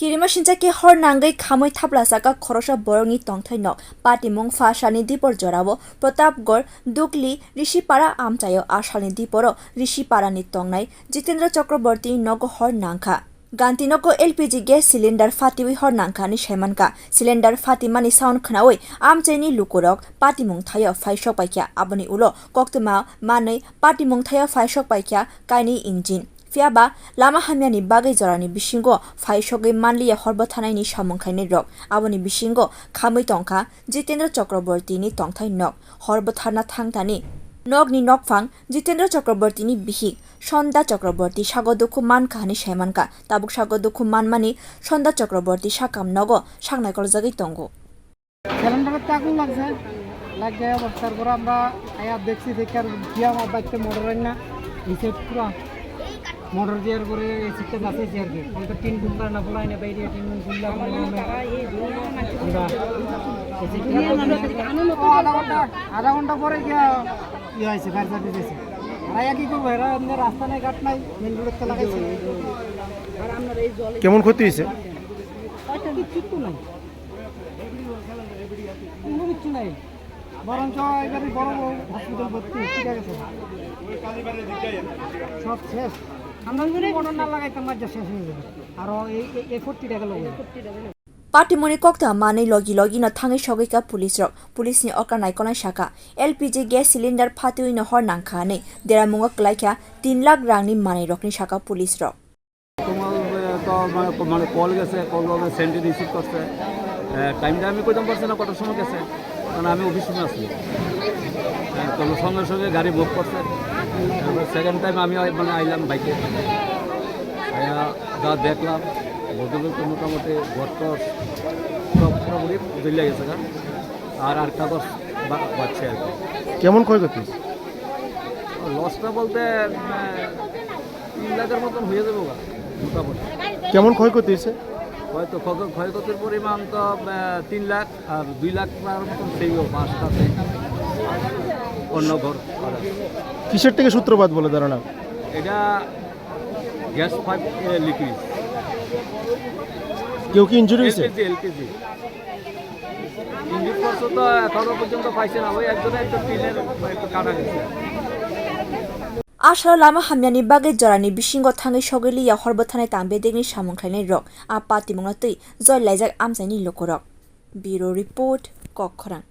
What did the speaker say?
Kirima Shinjaki hor nangwi khamwi thapla saka khorosha borongni tongthai nok patimung phashani dipor jorabo Protapgor Dukli Rishipara amchayo ashalni diporo Rishiparani tongnai Jitendra Chakraborty nogo hor nangkha Gantinogo LPG gas cylinder fatiwi hor nangkha ni shemanka cylinder fatimani sound khnawi amchaini lukurok patimung thayo phaishok paikya aboni ulo koktema manai patimung thayo phaishok paikya kaini engine Fiaba lama hamyani bagai jorani bisingo phaishogai manliya horba thanai samungkhaini rok aboni bisingo khamwi tongkha Jitendra Chakraborty ni tongthai nok horba thana thangtani nogni nokphang Jitendra Chakraborty ni bihik Sonda Chakraborty sagodukhu mankha ni semanka tabuk sagodukhu manmani Sonda Chakraborty sakam nogo sangnai korjagai tongo সিলিন্ডারে আগুন লাগছে লাগে অবস্থার পর আমরা আয়া দেখছি দেখে আর গিয়া আমার বাইকতে মোটর না নিচে পুরো মোটর দেওয়ার পরে সিটটা বাঁচেছি আর কি তো টিন গুলা না বলাই না বাইরে টিন গুলা আধা ঘন্টা পরে গিয়া ইয়ে হয়েছে ফায়ার সার্ভিস এসে আর আয়া কি করবো এরা আপনার রাস্তা নাই ঘাট নাই মেন রোডে লাগাইছে কেমন ক্ষতি হয়েছে কিছু নাই কিছু নাই বরঞ্চ এবারে বড় হসপিটাল ভর্তি ঠিক আছে সব শেষ আমরা যদি মোটর না লাগাইতাম মাঝে শেষ হয়ে যাবে আর এই 40 টাকা লাগে Patimoni kokta mani logi no thangai shogaika police ni orkanai konai shaka LPG gas cylinder phatui no hor nangkha nei deramunga klaikha 3 lakh rang ni mani rokni shaka police rok তোমার তো মানে কল গেছে call ভাবে সেন্ডি receive করছে টাইমটা আমি কইতাম পারছি না কত সময় গেছে কারণ আমি অফিসে আছি তো সঙ্গে সঙ্গে গাড়ি বুক করছে সেকেন্ড টাইম আমি মানে আইলাম বাইকে যা দেখলাম বলতে মোটামুটি ঘরটা সব পুরোপুরি জ্বলে গেছে আর কাগজ বাচ্চা আর কি কেমন ক্ষয়ক্ষতি লসটা বলতে 3 লাখের মতন হয়ে যাবে মোটামুটি কেমন ক্ষয়ক্ষতি হয়েছে হয়তো ক্ষয়ক্ষতির পরিমাণ তো 3 লাখ আর 2 লাখ মতন সেইও পাঁচটাতে অন্য ঘর কিসের থেকে সূত্রপাত বলে ধারণা এটা গ্যাস পাইপ লিকুইড কেউ কি ইনজুরি হয়েছে এলপিজি ইঞ্জিন করছে তো এখনো পর্যন্ত পাইছে না ওই একজনের টিনের একটু কাটা গেছে Ashara lama hamyani bagai jorani bisingo thangai shogeli ya horba thanai tambe degni samungkhainai rok a patimung na tui joy laijak amsaini lokorok Bureau Report Kokkhorang